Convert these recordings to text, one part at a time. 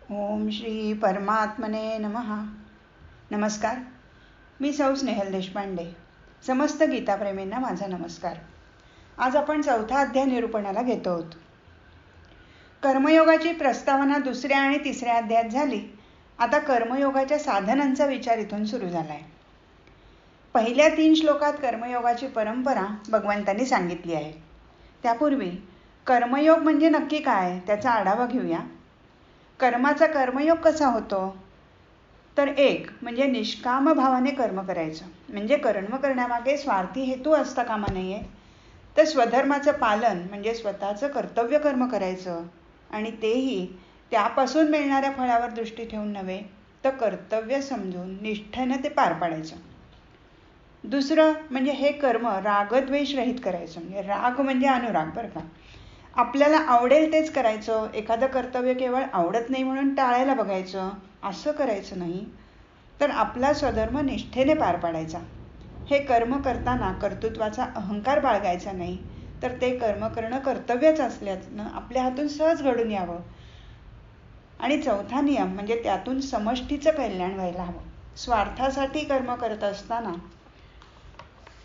ओम श्री परमात्मने नमः. नमस्कार. मी सौ स्नेहल देशपांडे. समस्त गीताप्रेमींना माझा नमस्कार. आज आपण 4था अध्याय निरूपणाला घेतो आहोत. कर्मयोगाची प्रस्तावना 2ऱ्या आणि 3ऱ्या अध्यायात झाली. आता कर्मयोगाच्या साधनांचा विचार इथून सुरू झाला आहे. पहिल्या 3 श्लोकात कर्मयोगाची परंपरा भगवंतांनी सांगितली आहे. त्यापूर्वी कर्मयोग म्हणजे नक्की काय त्याचा आढावा घेऊया. कर्माचा कर्मयोग कसा होतो? तर एक म्हणजे निष्काम भावाने कर्म करायचं, म्हणजे कर्म करण्यामागे स्वार्थी हेतू असता कामा नये. तर स्वधर्माचं पालन म्हणजे स्वतःचं कर्तव्य कर्म करायचं आणि तेही त्यापासून मिळणाऱ्या फळावर दृष्टी ठेवून नव्हे तर कर्तव्य समजून निष्ठेने ते पार पाडायचं. दुसरं म्हणजे हे कर्म रागद्वेष रहित करायचं. म्हणजे राग म्हणजे अनुराग बरं का. आपल्याला आवडेल तेच करायचं, एखादं कर्तव्य केवळ आवडत नाही म्हणून टाळायला बघायचं असं करायचं नाही, तर आपला स्वधर्म निष्ठेने पार पाडायचा. हे कर्म करताना कर्तृत्वाचा अहंकार बाळगायचा नाही, तर ते कर्म करणं कर्तव्यच असल्यानं आपल्या हातून सहज घडून यावं. आणि 4था नियम म्हणजे त्यातून समष्टीचं कल्याण व्हायला हवं. स्वार्थासाठी कर्म करत असताना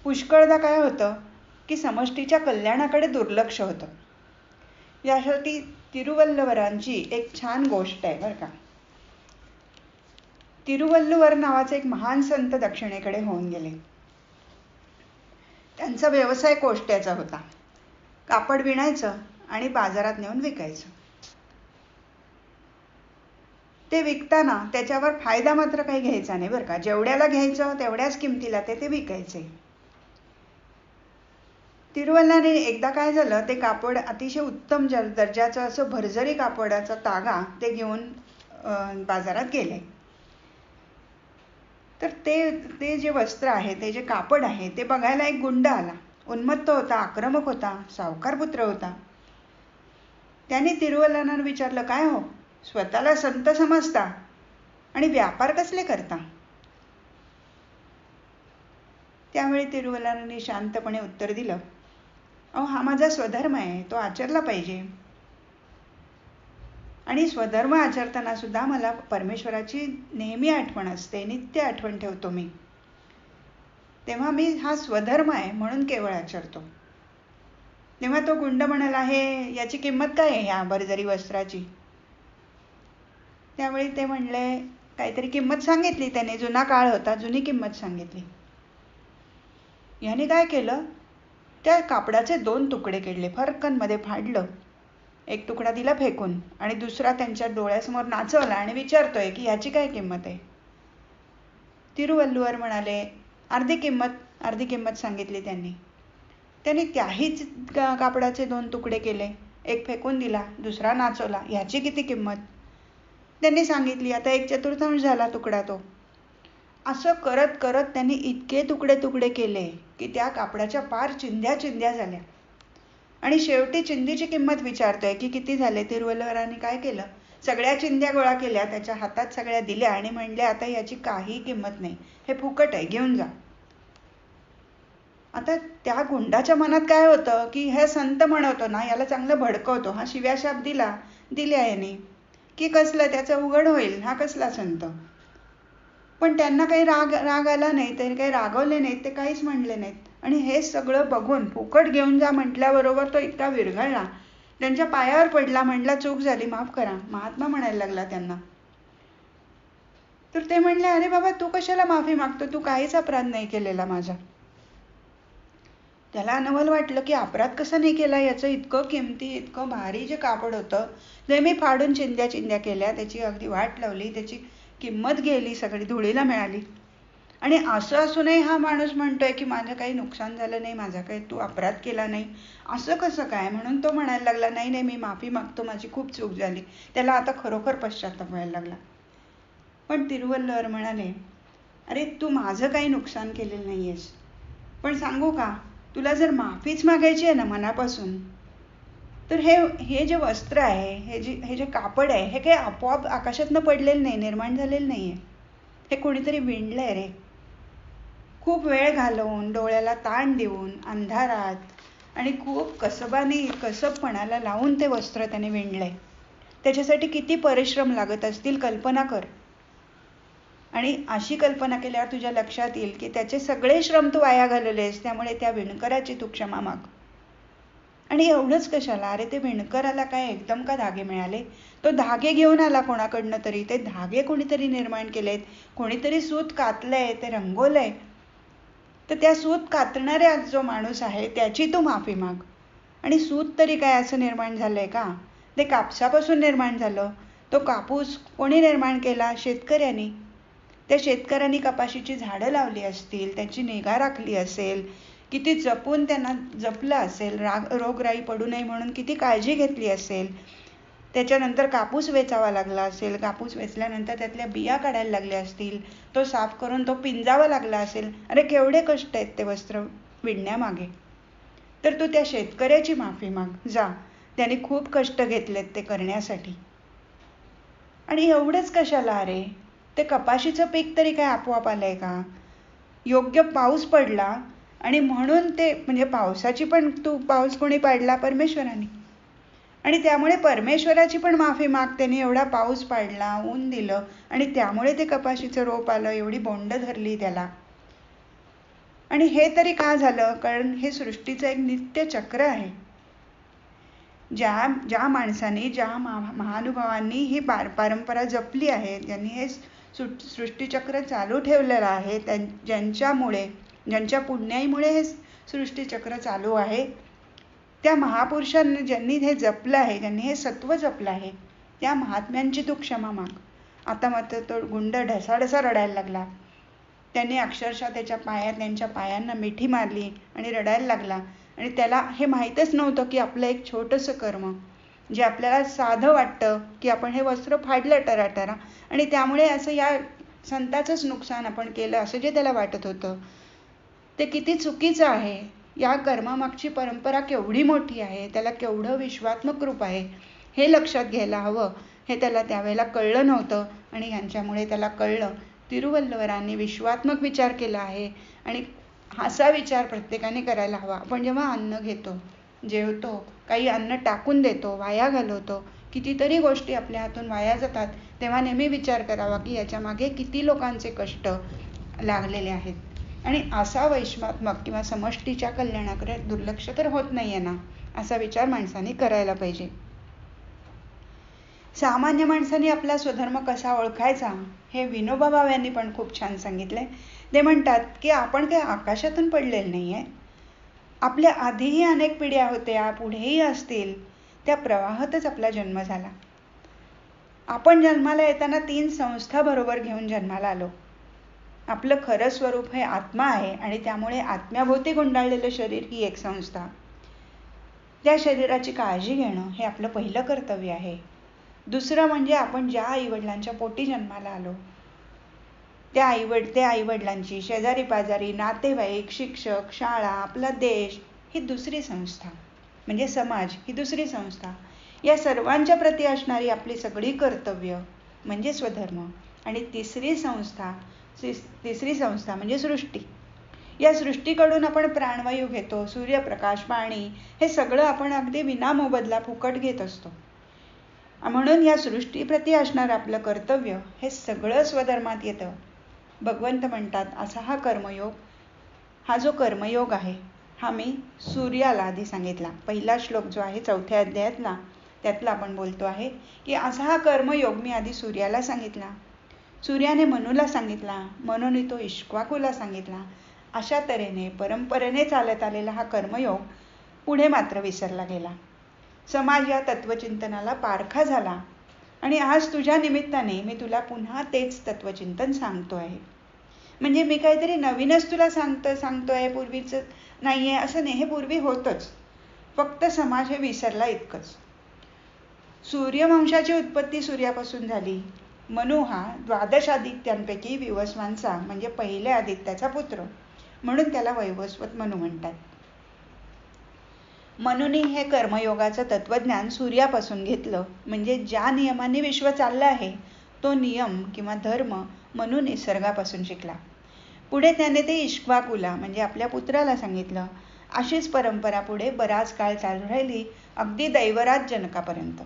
पुष्कळदा काय होतं की समष्टीच्या कल्याणाकडे दुर्लक्ष होतं. यासाठी तिरुवल्लवरांची एक छान गोष्ट आहे बरं का. तिरुवल्लुवर नावाचे एक महान संत दक्षिणेकडे होऊन गेले. त्यांचा व्यवसाय कोष्ट्याचा होता. कापड विणायचं आणि बाजारात नेऊन विकायचं. ते विकताना त्याच्यावर फायदा मात्र काही घ्यायचा नाही बरं का. जेवढ्याला घ्यायचं तेवढ्याच किमतीला ते विकायचे. तिरुवल्लाने एकदा काय झालं, ते कापड अतिशय उत्तम दर्जाचं असं भरजरी कापडाचा तागा ते घेऊन बाजारात गेले. तर ते जे वस्त्र आहे, ते जे कापड आहे ते बघायला एक गुंड आला. उन्मत्त होता, आक्रमक होता, सावकार पुत्र होता. त्याने तिरुवल्लांना विचारलं, काय हो, स्वतःला संत समजता आणि व्यापार कसले करता? त्यावेळी तिरुवल्लांनी शांतपणे उत्तर दिलं, अहो हा माझा स्वधर्म आहे, तो आचरला पाहिजे. आणि स्वधर्म आचरताना सुद्धा मला परमेश्वराची नेहमी आठवण असते, नित्य आठवण ठेवतो मी. तेव्हा मी हा स्वधर्म आहे म्हणून केवळ आचरतो. तेव्हा तो गुंड म्हणाला, हे याची किंमत काय आहे ह्या भरजरी वस्त्राची? त्यावेळी ते म्हणले, काहीतरी किंमत सांगितली त्याने. जुना काळ होता, जुनी किंमत सांगितली. याने काय केलं, त्या कापडाचे 2 तुकडे केले, फरकांमध्ये फाडलं. एक तुकडा दिला फेकून आणि दुसरा त्यांच्या डोळ्यासमोर नाचवला आणि विचारतोय की ह्याची काय किंमत आहे? तिरुवल्लुवर म्हणाले, अर्धी किंमत सांगितली त्यांनी. त्यांनी त्याहीच कापडाचे 2 तुकडे केले, एक फेकून दिला, दुसरा नाचवला. ह्याची किती किंमत? त्यांनी सांगितली. आता 1/4 झाला तुकडा तो. असं करत करत त्यांनी इतके तुकडे केले की त्या कापडाच्या पार चिंध्या झाल्या. आणि शेवटी चिंधीची किंमत विचारतोय की किती झाले? तिरुवल्लुवरांनी काय केलं, सगळ्या चिंध्या गोळा केल्या, त्याच्या हातात सगळ्या दिल्या आणि म्हणले, आता याची काही किंमत नाही, हे फुकट आहे, घेऊन जा. आता त्या गुंडाच्या मनात काय होतं की हे संत म्हणतो ना, याला चांगलं भडकवतो, हा शिव्याशाप दिल्या याने की कसलं त्याचं उघड होईल, हा कसला संत. पण त्यांना काही राग आला नाही, ते काही रागवले नाहीत, ते काहीच म्हणले नाहीत. आणि हे सगळं बघून फुकट घेऊन जा म्हटल्याबरोबर तो इतका विरघळला, त्यांच्या पायावर पडला, म्हणला चूक झाली, माफ करा. महात्मा म्हणायला लागला त्यांना. तर ते म्हणले, अरे बाबा, तू कशाला माफी मागतो, तू काहीच अपराध नाही केलेला माझा. त्याला अनवल वाटलं की अपराध कसा नाही केला, याचं इतकं किमती, इतकं भारी जे कापड होतं ते मी फाडून चिंध्या केल्या, त्याची अगदी वाट लावली, त्याची किंमत गेली, सगळी धुळीला मिळाली. आणि असं असूनही हा माणूस म्हणतोय की माझं काही नुकसान झालं नाही, माझा काही तू अपराध केला नाही, असं कसं काय? म्हणून तो म्हणायला लागला, नाही नाही, मी माफी मागतो, माझी खूप चूक झाली. त्याला आता खरोखर पश्चाताप व्हायला लागला. पण तिरुवल्लुवर म्हणाले, अरे तू माझं काही नुकसान केलेलं नाहीयेस, पण सांगू का, तुला जर माफीच मागायची आहे ना मनापासून, तर हे जे वस्त्र आहे, हे जे कापड आहे, हे काही आपोआप आकाशातनं पडलेलं नाही, निर्माण झालेलं नाहीये. हे कोणीतरी विणलंय रे. खूप वेळ घालवून, डोळ्याला ताण देऊन, अंधारात आणि खूप कसबपणाला लावून ते वस्त्र त्याने विणलंय. त्याच्यासाठी किती परिश्रम लागत असतील कल्पना कर. आणि अशी कल्पना केल्यावर तुझ्या लक्षात येईल की त्याचे सगळे श्रम तू वाया घालवलेस, त्यामुळे त्या विणकराची तू क्षमा माग. आणि एवढंच कशाला, अरे ते विणकराला काय एकदम का धागे मिळाले? तो धागे घेऊन आला कोणाकडनं तरी, ते धागे कोणीतरी निर्माण केलेत, कोणीतरी सूत कातलंय, ते रंगवलंय. तर त्या सूत कातणाऱ्या जो माणूस आहे त्याची तू माफी माग. आणि सूत तरी काय असं निर्माण झालंय का? ते कापसापासून निर्माण झालं. तो कापूस कोणी निर्माण केला? शेतकऱ्यांनी. त्या शेतकऱ्यांनी कपाशीची झाडं लावली असतील, त्यांची निगा राखली असेल, किती जपून त्यांना जपलं असेल, रोगराई पडू नये म्हणून किती काळजी घेतली असेल. त्याच्यानंतर कापूस वेचावा लागला असेल, कापूस वेचल्यानंतर त्यातल्या बिया काढायला लागल्या असतील, तो साफ करून तो पिंजावा लागला असेल. अरे केवढे कष्ट आहेत ते वस्त्र विणण्यामागे. तर तू त्या शेतकऱ्याची माफी माग जा, त्याने खूप कष्ट घेतलेत ते करण्यासाठी. आणि एवढंच कशाला, अरे ते कपाशीचं पीक तरी काय आपोआप आलंय का? योग्य पाऊस पडला आणि म्हणून ते, म्हणजे पावसाची पण तू, पाऊस कोणी पाडला? परमेश्वराने. आणि त्यामुळे परमेश्वराची पण माफी माग. त्याने एवढा पाऊस पाडला, ऊन दिलं आणि त्यामुळे ते कपाशीचं रोप आलं, एवढी बोंड धरली त्याला. आणि हे तरी का झालं? कारण हे सृष्टीचं एक नित्य चक्र आहे. ज्या माणसांनी, ज्या महानुभावांनी ही परंपरा जपली आहे, ज्यांनी हे सृष्टीचक्र चालू ठेवलेलं आहे, ज्यांच्यामुळे, ज्यांच्या पुण्याईमुळे हे सृष्टीचक्र चालू आहे, त्या महापुरुषांनी, ज्यांनी हे जपलं आहे, ज्यांनी हे सत्व जपलं आहे, त्या महात्म्यांची तू क्षमा माग. आता मात्र तो गुंड ढसाढसा रडायला लागला. त्याने अक्षरशः त्यांच्या पायांना मिठी मारली आणि रडायला लागला. आणि त्याला हे माहीतच नव्हतं की आपलं एक छोटंसं कर्म, जे आपल्याला साधं वाटतं, की आपण हे वस्त्र फाडलं टराटरा आणि त्यामुळे असं या संताचंच नुकसान आपण केलं, असं जे त्याला वाटत होतं, ते किती चुकीचं आहे. या कर्मामागची परंपरा केवढी मोठी आहे, त्याला केवढं विश्वात्मक रूप आहे, हे लक्षात घ्यायला हवं. हे त्याला त्यावेळेला कळलं नव्हतं आणि यांच्यामुळे त्याला कळलं. तिरुवल्लवरांनी विश्वात्मक विचार केला आहे आणि असा विचार प्रत्येकाने करायला हवा. आपण जेव्हा अन्न घेतो, जेवतो, काही अन्न टाकून देतो, वाया घालवतो, कितीतरी गोष्टी आपल्या हातून वाया जातात, तेव्हा नेहमी विचार करावा की याच्या मागे किती लोकांचे कष्ट लागलेले आहेत. आणि असा वैश्वात्मक किंवा समष्टीच्या कल्याणाकडे दुर्लक्ष तर होत नाहीये ना, असा विचार माणसाने करायला पाहिजे. सामान्य माणसाने आपला स्वधर्म कसा ओळखायचा हे विनोबा भावे यांनी पण खूप छान सांगितलंय. ते म्हणतात की आपण काही आकाशातून पडलेलं नाहीये. आपल्या आधीही अनेक पिढ्या होत्या, पुढेही असतील, त्या प्रवाहातच आपला जन्म झाला. आपण जन्माला येताना 3 संस्था बरोबर घेऊन जन्माला आलो. आपलं खरं स्वरूप हे आत्मा आहे आणि त्यामुळे आत्म्याभोवती गुंडाळलेलं शरीर ही एक संस्था. त्या शरीराची काळजी घेणं हे आपलं पहिलं कर्तव्य आहे. दुसरं म्हणजे आपण ज्या आईवडिलांच्या पोटी जन्माला आलो, त्या आईवडिलांची, शेजारी पाजारी, नातेवाईक, शिक्षक, शाळा, आपला देश ही दुसरी संस्था, म्हणजे समाज ही दुसरी संस्था. या सर्वांच्या प्रती असणारी आपली सगळी कर्तव्य म्हणजे स्वधर्म. आणि तिसरी संस्था म्हणजे सृष्टी. या सृष्टीकडून आपण प्राणवायू घेतो, सूर्यप्रकाश, पाणी, हे सगळं आपण अगदी विनामोबदला फुकट घेत असतो. म्हणून या सृष्टीप्रती असणारं आपलं कर्तव्य हे सगळं स्वधर्मात येतं. भगवंत म्हणतात असा हा कर्मयोग, हा जो कर्मयोग आहे हा मी सूर्याला आधी सांगितला. पहिला श्लोक जो आहे 4थ्या अध्यायातला, त्यातला आपण बोलतो आहे की असा हा कर्मयोग मी आधी सूर्याला सांगितला, सूर्याने मनूला सांगितला, मनूने तो इक्ष्वाकूला सांगितला. अशा तऱ्हेने परंपरेने चालत आलेला हा कर्मयोग पुढे मात्र विसरला गेला. समाज या तत्वचिंतनाला पारखा झाला आणि आज तुझ्या निमित्ताने मी तुला पुन्हा तेच तत्वचिंतन सांगतो आहे. म्हणजे मी काहीतरी नवीनच तुला सांगतोय, पूर्वीच नाहीये असं नाही, हे पूर्वी होतच, फक्त समाज हे विसरला इतकंच. सूर्यवंशाची उत्पत्ती सूर्यापासून झाली. मनु हा 12 आदित्यांपैकी विवस्वांचा म्हणजे पहिल्या आदित्याचा पुत्र, म्हणून त्याला वैवस्वत मनु म्हणतात. मनुनी हे कर्मयोगाचं तत्वज्ञान सूर्यापासून घेतलं. म्हणजे ज्या नियमाने विश्व चाललं आहे तो नियम किंवा धर्म मनु निसर्गापासून शिकला. पुढे त्याने ते इक्ष्वाकूला म्हणजे आपल्या पुत्राला सांगितलं. अशीच परंपरा पुढे बराच काळ चालू राहिली, अगदी दैवराज जनकापर्यंत.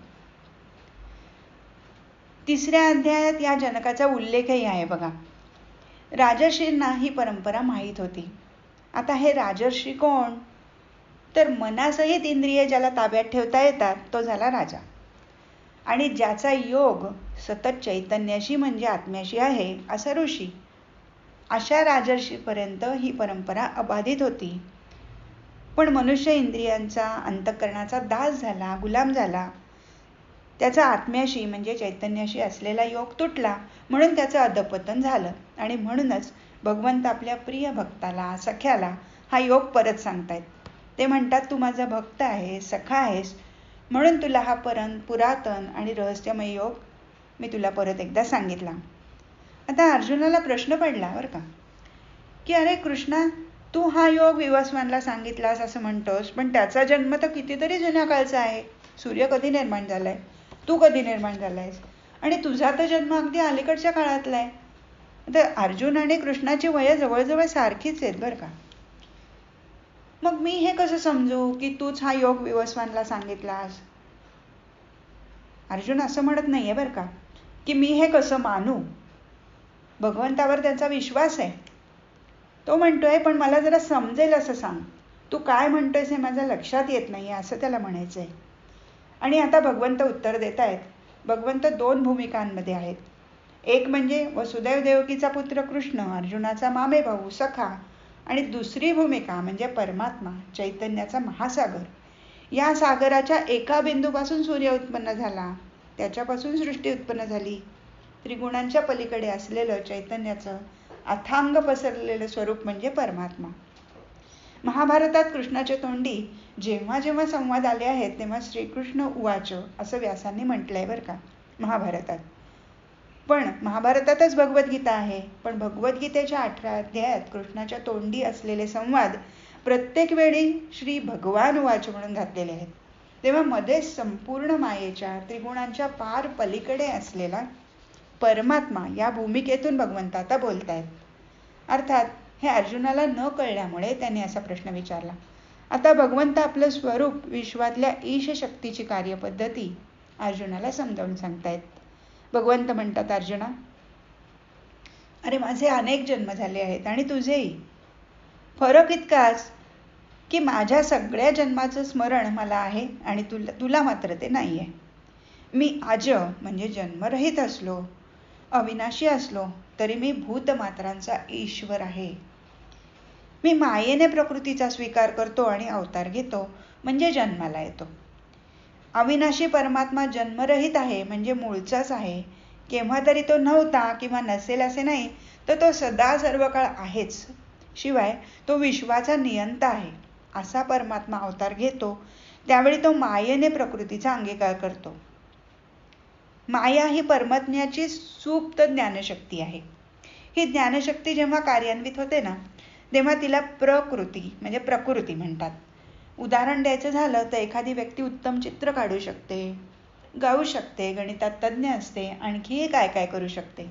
3ऱ्या अध्यायात या जनकाचा उल्लेखही आहे बघा. राजर्षींना ही परंपरा माहीत होती. आता हे राजर्षी कोण? तर मनासहित इंद्रिय ज्याला ताब्यात ठेवता येतात तो झाला राजा. आणि ज्याचा योग सतत चैतन्याशी म्हणजे आत्म्याशी आहे असा ऋषी. अशा राजर्षीपर्यंत ही परंपरा अबाधित होती. पण मनुष्य इंद्रियांचा अंतःकरणाचा दास झाला, गुलाम झाला. त्याचा आत्म्याशी म्हणजे चैतन्याशी असलेला योग तुटला, म्हणून त्याचं अधपतन झालं. आणि म्हणूनच भगवंत आपल्या प्रिय भक्ताला, सख्याला हा योग परत सांगतायत. ते म्हणतात, तू माझा भक्त आहेस, सखा आहेस, म्हणून तुला हा पुरातन आणि रहस्यमय योग मी तुला परत एकदा सांगितला. आता अर्जुनाला प्रश्न पडला बरं का, की अरे कृष्णा, तू हा योग विवस्वानला सांगितलास असं म्हणतोस, पण त्याचा जन्म तर कितीतरी जुन्या काळचा आहे. सूर्य कधी निर्माण झालाय, तू कधी निर्माण झालायस, आणि तुझा तर जन्म अगदी अलीकडच्या काळातला आहे. तर अर्जुन आणि कृष्णाची वय जवळजवळ सारखीच आहेत बरं का. मग मी हे कसं समजू की तूच हा योग विवस्वानला सांगितलास? अर्जुन असं म्हणत नाहीये बरं का, की मी हे कसं मानू. भगवंतावर त्यांचा विश्वास आहे. तो म्हणतोय, पण मला जरा समजेल असं सांग. तू काय म्हणतोयस हे माझ्या लक्षात येत नाही असं त्याला म्हणायचंय. आणि आता भगवंत उत्तर देत आहेत. भगवंत 2 भूमिकांमध्ये आहेत. एक म्हणजे वसुदेव देवकीचा पुत्र कृष्ण, अर्जुनाचा मामे भाऊ, सखा. आणि दुसरी भूमिका म्हणजे परमात्मा, चैतन्याचा महासागर. या सागराच्या एका बिंदूपासून सूर्य उत्पन्न झाला, त्याच्यापासून सृष्टी उत्पन्न झाली. त्रिगुणांच्या पलीकडे असलेलं चैतन्याचं अथांग पसरलेलं स्वरूप म्हणजे परमात्मा. महाभारतात कृष्णाच्या तोंडी जेव्हा जेव्हा संवाद आले आहेत तेव्हा श्रीकृष्ण उवाच असं व्यासांनी म्हटलंय बरं का महाभारतात. पण महाभारतातच भगवद्गीता आहे, पण भगवद्गीतेच्या 18 अध्यायात कृष्णाच्या तोंडी असलेले संवाद प्रत्येक वेळी श्री भगवान उवाच म्हणून घातलेले आहेत. तेव्हा मध्ये संपूर्ण मायेच्या त्रिगुणांच्या पार पलीकडे असलेला परमात्मा या भूमिकेतून भगवंत आता बोलतायत. अर्थात हे अर्जुनाला न कळल्यामुळे त्यांनी असा प्रश्न विचारला. आता भगवंत आपलं स्वरूप, विश्वातल्या ईश शक्तीची कार्यपद्धती अर्जुनाला समजावून सांगतायत. भगवंत म्हणतात, अर्जुना, अरे माझे अनेक जन्म झाले आहेत आणि तुझेही. फरक इतकाच की माझ्या सगळ्या जन्माचं स्मरण मला आहे आणि तुला मात्र ते नाही आहे. मी अज म्हणजे जन्मरहित असलो, अविनाशी असलो तरी मी भूतमात्रांचा ईश्वर आहे. मी मायेने प्रकृतीचा स्वीकार करतो आणि अवतार घेतो म्हणजे जन्माला येतो. अविनाशी परमात्मा जन्मरहित आहे म्हणजे मूळचाच आहे. केव्हा तरी तो नव्हता किंवा नसेल असे नाही, तर तो सदा सर्व काळ आहेच. शिवाय तो विश्वाचा नियंता आहे. असा परमात्मा अवतार घेतो त्यावेळी तो मायेने प्रकृतीचा अंगीकार करतो. माया ही परमात्म्याची सुप्त ज्ञानशक्ती आहे. ही ज्ञानशक्ती जेव्हा कार्यान्वित होते ना, तेव्हा तिला प्रकृती म्हणतात. उदाहरण द्यायचं झालं तर एखादी व्यक्ती उत्तम चित्र काढू शकते, गाऊ शकते, गणितात तज्ज्ञ असते, आणखी काय काय करू शकते.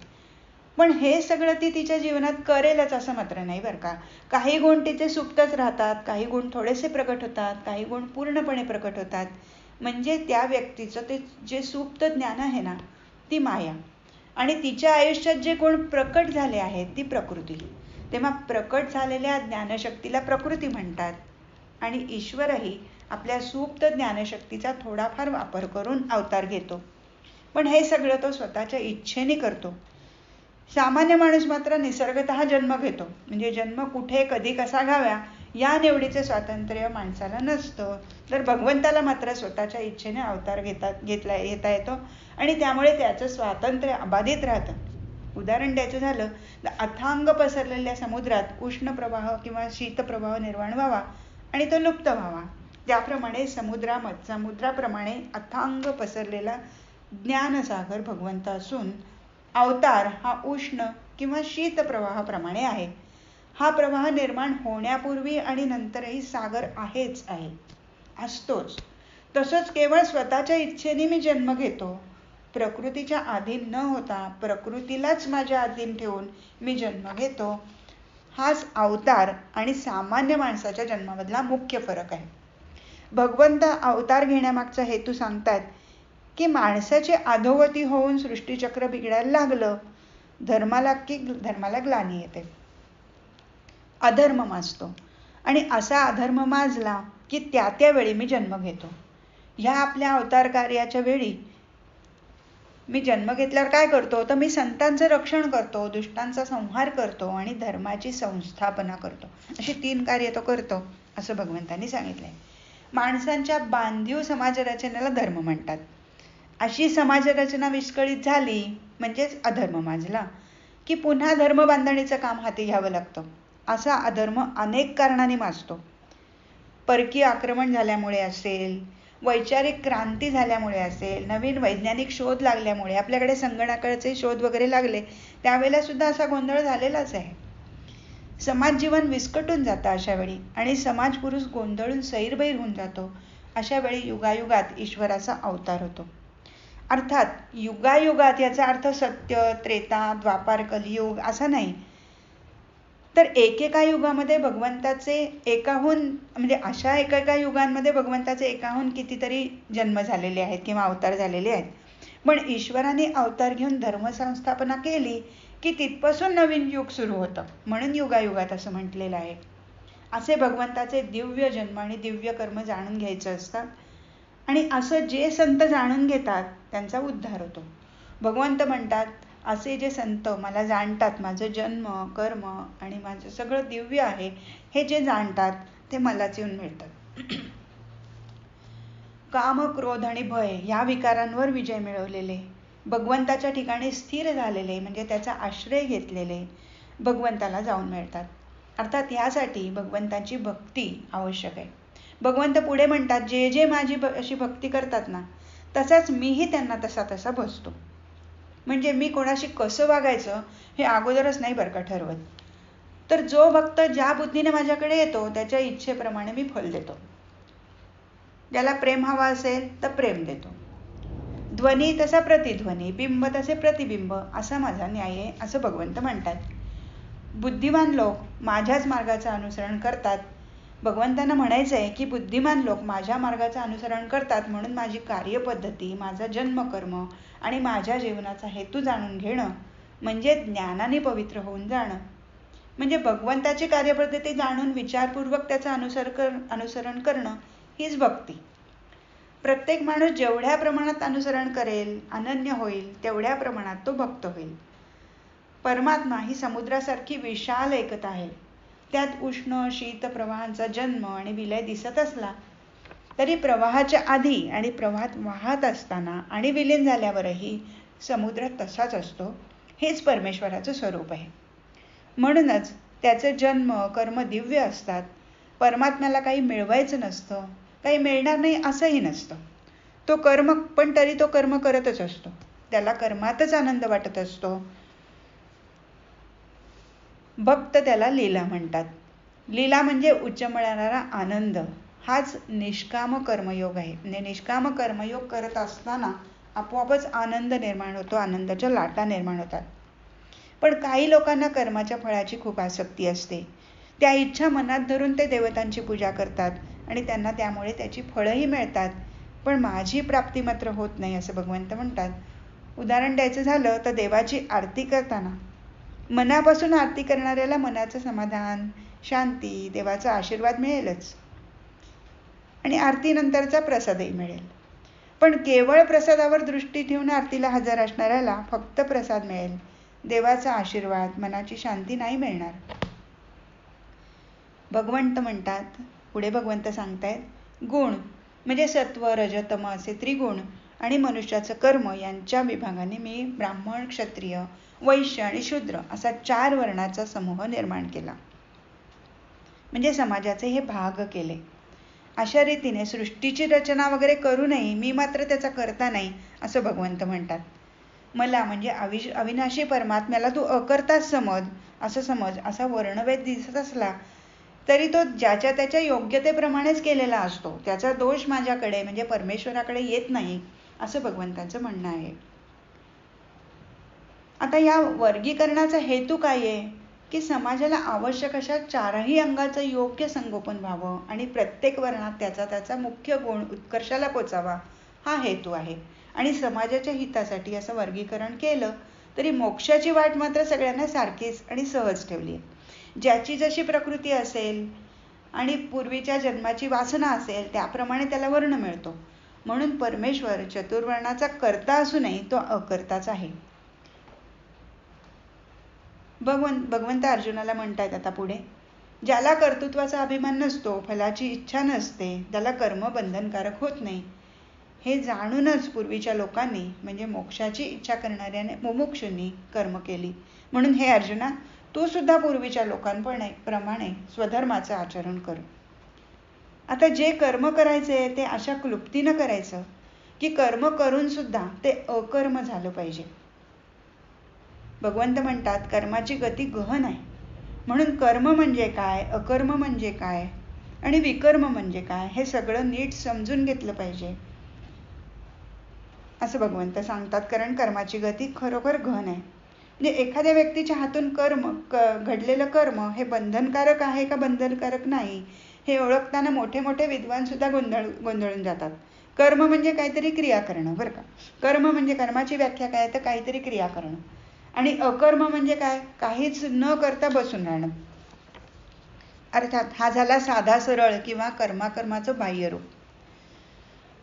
पण हे सगळं ती तिच्या जीवनात करेलच असं मात्र नाही बरं का. काही गुण तिचे सुप्तच राहतात, काही गुण थोडेसे प्रकट होतात, काही गुण पूर्णपणे प्रकट होतात. म्हणजे त्या व्यक्तीचं ते जे सुप्त ज्ञान आहे ना, ती माया. आणि तिच्या आयुष्यात जे गुण प्रकट झाले आहेत ती प्रकृती. तेव्हा प्रकट झालेल्या ज्ञानशक्तीला प्रकृती म्हणतात. आणि ईश्वरही आपल्या सुप्त ज्ञानशक्तीचा थोडाफार वापर करून अवतार घेतो. पण हे सगळं तो स्वतःच्या इच्छेने करतो. सामान्य माणूस मात्र निसर्गतः जन्म घेतो. म्हणजे जन्म कुठे कधी कसा घ्यावा या निवडीचे स्वातंत्र्य माणसाला नसतं. तर भगवंताला मात्र स्वतःच्या इच्छेने अवतार घेता येतो आणि त्यामुळे त्याचं स्वातंत्र्य अबाधित राहतं. उदाहरण द्यायचं झालं तर अथांग पसरलेल्या समुद्रात उष्ण प्रवाह किंवा शीतप्रवाह निर्माण व्हावा आणि तो लुप्त व्हावा, त्याप्रमाणे समुद्राप्रमाणे अथांग पसरलेला ज्ञानसागर भगवंत असून अवतार हा उष्ण किंवा शीत प्रवाहाप्रमाणे आहे. हा प्रवाह निर्माण होण्यापूर्वी आणि नंतरही सागर आहेच आहे, असतोच. तसंच केवळ स्वतःच्या इच्छेने मी जन्म घेतो. प्रकृतीच्या अधीन न होता प्रकृतीलाच माझ्या अधीन ठेवून मी जन्म घेतो. हाच अवतार आणि सामान्य माणसाच्या जन्मामधला मुख्य फरक आहे. भगवंत अवतार घेण्यामागचा हेतू सांगतात की माणसाची अधोगती होऊन सृष्टीचक्र बिघडायला लागलं, धर्माला ग्लानी येते, अधर्म माजतो. आणि असा अधर्म माजला की त्या वेळी मी जन्म घेतो. ह्या आपल्या अवतार कार्याच्या वेळी मी जन्म घेतल्यावर काय करतो, तर मी संतांचं रक्षण करतो, दुष्टांचा संहार करतो आणि धर्माची संस्थापना करतो. अशी 3 कार्य तो करतो असं भगवंतांनी सांगितलंय. माणसांच्या बांधीव समाजरचनेला धर्म म्हणतात. अशी समाजरचना विस्कळीत झाली म्हणजेच अधर्म माजला की पुन्हा धर्म बांधणीचं काम हाती घ्यावं लागतं. असा अधर्म अनेक कारणांनी माजतो. परकीय आक्रमण झाल्यामुळे असेल, वैचारिक क्रांती झाल्यामुळे असेल, नवीन वैज्ञानिक शोध लागल्यामुळे, आपल्याकडे संगणकाचे शोध वगैरे लागले त्यावेळेला सुद्धा असा गोंधळ झालेलाच आहे. समाज जीवन विस्कटून जातं अशा वेळी आणि समाज पुरुष गोंधळून सैरभैर होऊन जातो. अशा वेळी युगायुगात ईश्वराचा अवतार होतो. अर्थात युगायुगात याचा अर्थ सत्य, त्रेता, द्वापार, कलियुग असा नाही, तर एकेका युगामध्ये भगवंताचे एकाहून म्हणजे अशा एकेका युगांमध्ये भगवंताचे एकाहून कितीतरी जन्म झालेले आहेत किंवा अवतार झालेले आहेत. पण ईश्वराने अवतार घेऊन धर्मसंस्थापना केली की तिथपासून नवीन युग सुरू होतं. म्हणून युगायुगात असं म्हटलेलं आहे. असे भगवंताचे दिव्य जन्म आणि दिव्य कर्म जाणून घ्यायचं असतात आणि असं जे संत जाणून घेतात त्यांचा उद्धार होतो. भगवंत म्हणतात, असे जे संत मला जाणतात, माझं जन्म, कर्म आणि माझं सगळं दिव्य आहे हे जे जाणतात ते मलाच येऊन मिळतात. काम, क्रोध आणि भय या विकारांवर विजय मिळवलेले, भगवंताच्या ठिकाणी स्थिर झालेले म्हणजे त्याचा आश्रय घेतलेले भगवंताला जाऊन मिळतात. अर्थात यासाठी भगवंताची भक्ती आवश्यक आहे. भगवंत पुढे म्हणतात, जे जे माझी अशी भक्ती करतात ना तसाच मीही त्यांना तसा बसतो. म्हणजे मी कोणाशी कसं वागायचं हे अगोदरच नाही बरं का ठरवत, तर जो भक्त ज्या बुद्धीने माझ्याकडे येतो त्याच्या इच्छेप्रमाणे मी फल देतो. ज्याला प्रेम हवा असेल तर प्रेम देतो, ध्वनी तसा प्रतिध्वनी, बिंब तसे प्रतिबिंब असा माझा न्याय आहे असं भगवंत म्हणतात. बुद्धिमान लोक माझ्याच मार्गाचं अनुसरण करतात. भगवंतांना म्हणायचं आहे की बुद्धिमान लोक माझ्या मार्गाचं अनुसरण करतात म्हणून माझी कार्यपद्धती, माझा जन्मकर्म आणि माझ्या जीवनाचा हेतू जाणून घेणं म्हणजे ज्ञानाने पवित्र होऊन जाणं. म्हणजे भगवंताची कार्यपद्धती जाणून विचारपूर्वक त्याचं अनुसरण करणं हीच भक्ती. प्रत्येक माणूस जेवढ्या प्रमाणात अनुसरण करेल, अनन्य होईल, तेवढ्या प्रमाणात तो भक्त होईल. परमात्मा ही समुद्रासारखी विशाल एकता आहे. त्यात उष्ण शीत प्रवाहांचा जन्म आणि विलय दिसत असला तरी प्रवाहाच्या आधी आणि प्रवाहात वाहत असताना आणि विलीन झाल्यावरही समुद्र तसाच असतो. हेच परमेश्वराचं स्वरूप आहे. म्हणूनच त्याचे जन्म कर्म दिव्य असतात. परमात्म्याला काही मिळवायचं नसतं, काही मिळणार नाही असंही नसतं. तो कर्म पण तरी तो कर्म करतच असतो. त्याला कर्मातच आनंद वाटत असतो. भक्त त्याला लीला म्हणतात. लीला म्हणजे उच्चमळणारा आनंद. हाच निष्काम कर्मयोग आहे. म्हणजे निष्काम कर्मयोग करत असताना आपोआपच आनंद निर्माण होतो, आनंदाच्या लाटा निर्माण होतात. पण काही लोकांना कर्माच्या फळाची खूप आसक्ती असते. त्या इच्छा मनात धरून ते देवतांची पूजा करतात आणि त्यांना त्यामुळे त्याची फळंही मिळतात. पण माझी प्राप्ती मात्र होत नाही असं भगवंत म्हणतात. उदाहरण द्यायचं झालं तर देवाची आरती करताना मनापासून आरती करणाऱ्याला मनाचं समाधान, शांती, देवाचा आशीर्वाद मिळेलच आणि आरतीनंतरचा प्रसादही मिळेल. पण केवळ प्रसादावर दृष्टी ठेवून आरतीला हजर असणाऱ्याला फक्त प्रसाद मिळेल, देवाचा आशीर्वाद, मनाची शांती नाही मिळणार. भगवंत म्हणतात, पुढे भगवंत सांगतायत, गुण म्हणजे सत्व, रज, तम असे त्रिगुण आणि मनुष्याचं कर्म यांच्या विभागाने मी ब्राह्मण, क्षत्रिय, वैश्य आणि शूद्र असा 4 वर्णाचा समूह निर्माण केला. म्हणजे समाजाचे हे भाग केले. अशा रीतीने सृष्टीची रचना वगैरे करूनही मी मात्र त्याचा करता नाही असं भगवंत म्हणतात. मला म्हणजे अविनाशी परमात्म्याला तू अकर्ताच समज, असं समज असा वर्णभेद दिसत असला तरी तो ज्याच्या त्याच्या योग्यतेप्रमाणेच केलेला असतो. त्याचा दोष माझ्याकडे म्हणजे परमेश्वराकडे येत नाही असं भगवंताचं म्हणणं आहे. आता या वर्गीकरणाचा हेतू काय आहे की समाजाला आवश्यक अशा 4ही अंगाचं योग्य संगोपन व्हावं आणि प्रत्येक वर्णात त्याचा मुख्य गुण उत्कर्षाला पोचावा हा हेतू आहे. आणि समाजाच्या हितासाठी असं वर्गीकरण केलं तरी मोक्षाची वाट मात्र सगळ्यांना सारखीच आणि सहज ठेवली आहे. ज्याची जशी प्रकृती असेल आणि पूर्वीच्या जन्माची वासना असेल त्याप्रमाणे त्याला वर्ण मिळतो. म्हणून परमेश्वर चतुर्वर्णाचा कर्ता असूनही तो अकर्ताच आहे. भगवंत अर्जुनाला म्हणतायत आता पुढे, ज्याला कर्तृत्वाचा अभिमान नसतो, फलाची इच्छा नसते, त्याला कर्म बंधनकारक होत नाही, हे जाणूनच पूर्वीच्या लोकांनी म्हणजे मोक्षाची इच्छा करणाऱ्याने मुमुक्षूंनी कर्म केली. म्हणून हे अर्जुना, तू सुद्धा पूर्वीच्या लोकांप्रमाणे स्वधर्माचं आचरण कर. आता जे कर्म करायचे ते अशा क्लुप्तीनं करायचं की कर्म करून सुद्धा ते अकर्म झालं पाहिजे. भगवंत म्हणतात कर्माची गती गहन आहे. म्हणून कर्म म्हणजे काय, अकर्म म्हणजे काय आणि विकर्म म्हणजे काय हे सगळं नीट समजून घेतलं पाहिजे असं भगवंत सांगतात. कारण कर्माची गती खरोखर गहन आहे. म्हणजे एखाद्या व्यक्तीच्या हातून घडलेलं कर्म हे बंधनकारक आहे का बंधनकारक नाही हे ओळखताना मोठे मोठे विद्वान सुद्धा गोंधळून जातात. कर्म म्हणजे काहीतरी क्रिया करणं बरं का. कर्म म्हणजे कर्माची व्याख्या काय तर काहीतरी क्रिया करणं. आणि अकर्म म्हणजे काय, काहीच न करता बसून राहणं. अर्थात हा झाला साधा सरळ किंवा कर्माचं बाह्य रूप.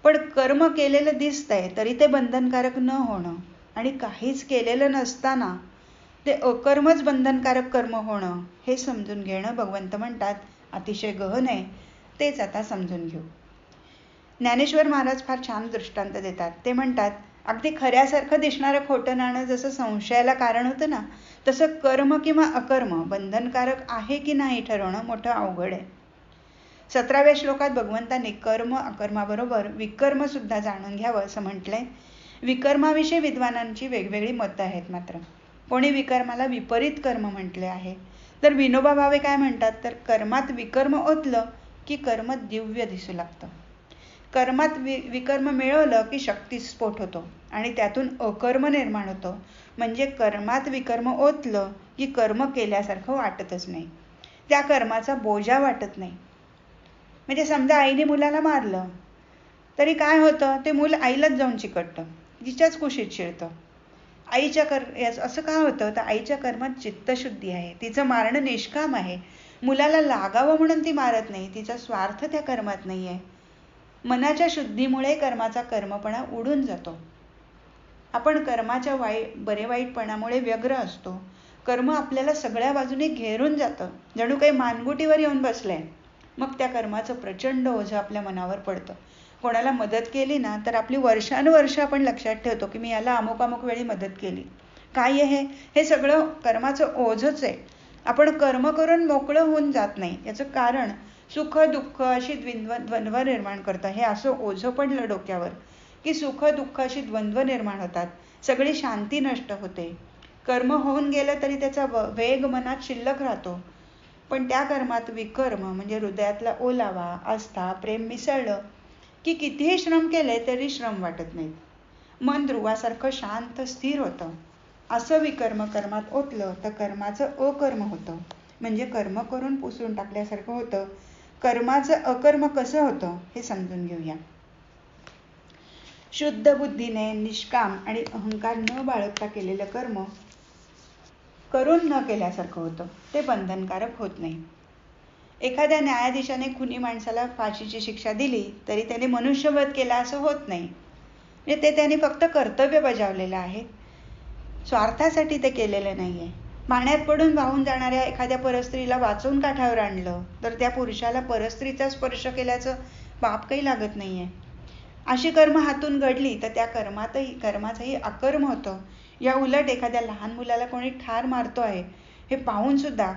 पण कर्म केलेलं दिसतंय तरी ते बंधनकारक न होणं आणि काहीच केलेलं नसताना ते अकर्मच बंधनकारक कर्म होणं हे समजून घेणं भगवंत म्हणतात अतिशय गहन आहे. तेच आता समजून घेऊ. ज्ञानेश्वर महाराज फार छान दृष्टांत देतात. ते म्हणतात अगदी खऱ्यासारखं दिसणारं खोटं नाणं जसं संशयाला कारण होतं ना, तसं कर्म किंवा अकर्म बंधनकारक आहे की नाही ठरवणं मोठं अवघड आहे. 17व्या श्लोकात भगवंतांनी कर्म अकर्माबरोबर विकर्म सुद्धा जाणून घ्यावं असं म्हटलंय. विकर्माविषयी विद्वानांची वेगवेगळी मतं आहेत. मात्र कोणी विकर्माला विपरीत कर्म म्हटले आहे. तर विनोबा भावे काय म्हणतात तर कर्मात विकर्म ओतलं की कर्म दिव्य दिसू लागतं. कर्मात विकर्म मिळवलं की शक्तिस्फोट होतो आणि त्यातून अकर्म निर्माण होतं. म्हणजे कर्मात विकर्म ओतलं की कर्म केल्यासारखं वाटतच नाही, त्या कर्माचा बोजा वाटत नाही. म्हणजे समजा आईने मुलाला मारलं तरी काय होतं, ते मूल आईलाच जाऊन चिकटतं, तिच्याच कुशीत शिरतं. असं काय होतं तर आईच्या कर्मात चित्तशुद्धी आहे, तिचं मारणं निष्काम आहे. मुलाला लागावं म्हणून ती मारत नाही, तिचा स्वार्थ त्या कर्मात नाही आहे. मनाच्या शुद्धीमुळे कर्माचा कर्मपणा उडून जातो. आपण कर्माच्या बरे वाईटपणामुळे व्यग्र असतो. कर्म आपल्याला सगळ्या बाजूने घेरून जातं, जणू काही मानगुटीवर येऊन बसलंय. मग त्या कर्माचं प्रचंड ओझं आपल्या मनावर पडतं. कोणाला मदत केली ना तर आपली वर्षानुवर्ष आपण लक्षात ठेवतो की मी याला अमुक अमुक वेळी मदत केली. काय आहे हे सगळं कर्माचं ओझच आहे. आपण कर्म करून मोकळं होऊन जात नाही. याचं कारण सुख दुःख अशी द्वंद्व निर्माण करतं. हे असं ओझं पडलं डोक्यावर की सुख दुःख अशी द्वंद्व निर्माण होतात, सगळी शांती नष्ट होते. कर्म होऊन गेलं तरी त्याचा वेग मनात शिल्लक राहतो. पण त्या कर्मात विकर्म म्हणजे हृदयातला ओलावा, आस्था, प्रेम मिसळलं की कितीही श्रम केले तरी श्रम वाटत नाहीत. मन ध्रुवासारखं शांत स्थिर होतं. असं विकर्म कर्मात ओतलं तर कर्माचं अकर्म होतं. म्हणजे कर्म करून पुसून टाकल्यासारखं होतं. कर्माचं अकर्म कसं होतं हे समजून घेऊया. शुद्ध बुद्धीने निष्काम आणि अहंकार न बाळगता केलेलं कर्म करून न केल्यासारखं होतं, ते बंधनकारक होत नाही. एखाद्या न्यायाधीशाने खुनी माणसाला फाशीची शिक्षा दिली तरी त्याने मनुष्यवध केला असं होत नाही. म्हणजे ते त्याने फक्त कर्तव्य बजावलेलं आहे, स्वार्थासाठी ते केलेलं नाहीये. पाण्यात पडून वाहून जाणाऱ्या एखाद्या परस्त्रीला वाचवून काठावर आणलं तर त्या पुरुषाला परस्त्रीचा स्पर्श केल्याचं पाप काही लागत नाहीये. अशी कर्म हातून घडली तर त्या कर्माचंही अकर्म होतं. या उलट एखाद्या लहान मुलाला कोणी ठार मारतो आहे हे पाहून सुद्धा,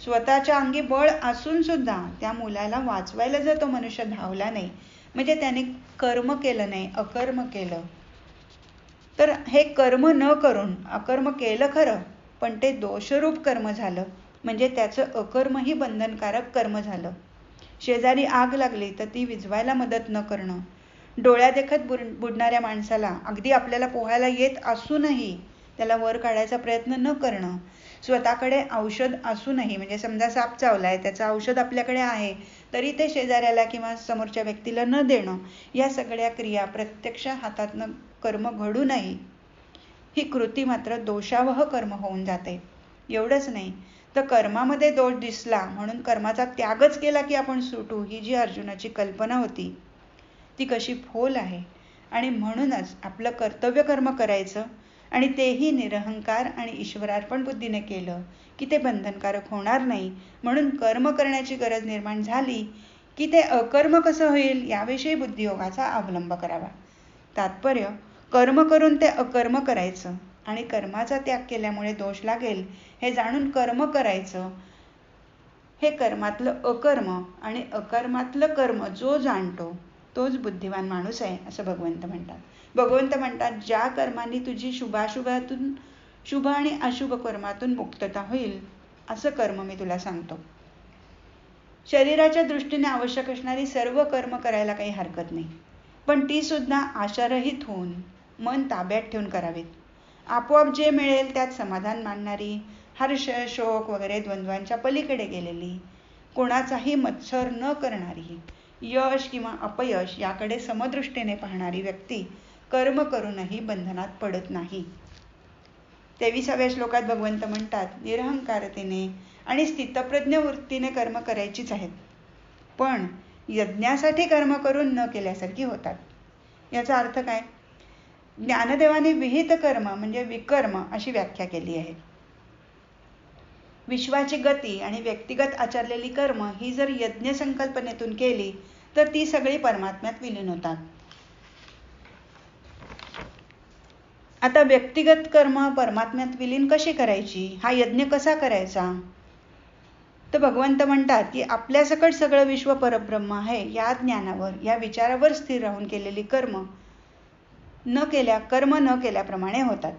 स्वतःच्या अंगी बळ असून सुद्धा त्या मुलाला वाचवायला जर तो मनुष्य धावला नाही म्हणजे त्याने कर्म केलं नाही, अकर्म केलं. तर हे कर्म न करून अकर्म केलं खरं, पण ते दोषरूप कर्म झालं. म्हणजे त्याचं अकर्मही बंधनकारक कर्म झालं. शेजारी आग लागली तर ती विझवायला मदत न करणं, डोळ्यादेखत बुडणाऱ्या माणसाला अगदी आपल्याला पोहायला येत असूनही त्याला वर काढायचा प्रयत्न न करणं, स्वतःकडे औषध असूनही, म्हणजे समजा साप चावलाय, त्याचं औषध आपल्याकडे आहे, तरी ते शेजाऱ्याला किंवा समोरच्या व्यक्तीला न देणं, या सगळ्या क्रिया प्रत्यक्ष हातातनं कर्म घडूनही ही कृती मात्र दोषावह कर्म होऊन जाते. एवढंच नाही तर कर्मामध्ये दोष दिसला म्हणून कर्माचा त्यागच केला की आपण सुटू, ही जी अर्जुनाची कल्पना होती ती कशी फोल आहे. आणि म्हणूनच आपलं कर्तव्य कर्म करायचं आणि तेही निरहंकार आणि ईश्वरार्पण बुद्धीने केलं की ते बंधनकारक होणार नाही. म्हणून कर्म करण्याची गरज निर्माण झाली की ते अकर्म कसं होईल याविषयी बुद्धियोगाचा अवलंब करावा. तात्पर्य, कर्म करून ते अकर्म करायचं आणि कर्माचा त्याग केल्यामुळे दोष लागेल हे जाणून कर्म करायचं. हे कर्मातलं अकर्म आणि अकर्मातलं कर्म जो जाणतो तोच बुद्धिवान माणूस आहे असं भगवंत म्हणतात. भगवंत म्हणतात, ज्या कर्मांनी तुझी शुभाशुभातून, शुभ आणि अशुभ कर्मातून मुक्तता होईल असं कर्म मी तुला सांगतो. शरीराच्या दृष्टीने आवश्यक असणारी सर्व कर्म करायला काही हरकत नाही, पण ती सुद्धा आशारहित होऊन मन ताब्यात ठेवून करावीत. आपोआप जे मिळेल त्यात समाधान मानणारी, हर्ष, शोक वगैरे द्वंद्वांच्या पलीकडे गेलेली, कोणाचाही मत्सर न करणारी, यश किंवा अपयश याकडे समदृष्टीने पाहणारी व्यक्ती कर्म करूनही बंधनात पडत नाही. 23व्या श्लोकात भगवंत म्हणतात, निरहंकारतेने आणि स्थितप्रज्ञ वृत्तीने कर्म करायचीच आहेत, पण यज्ञासाठी कर्म करून न केल्यासारखी होतात. याचा अर्थ काय? ज्ञानदेवाने विहित कर्म म्हणजे विकर्म अशी व्याख्या केली आहे. विश्वाची गती आणि व्यक्तिगत आचरलेली कर्म ही जर यज्ञ संकल्पनेतून केली तर ती सगळी परमात्म्यात विलीन होतात. आता व्यक्तिगत कर्म परमात्म्यात विलीन कशी करायची, हा यज्ञ कसा करायचा? तर भगवंत म्हणतात की आपल्या सकट सगळं विश्व परब्रह्म आहे या ज्ञानावर, या विचारावर स्थिर राहून केलेली कर्म न केल्याप्रमाणे होतात.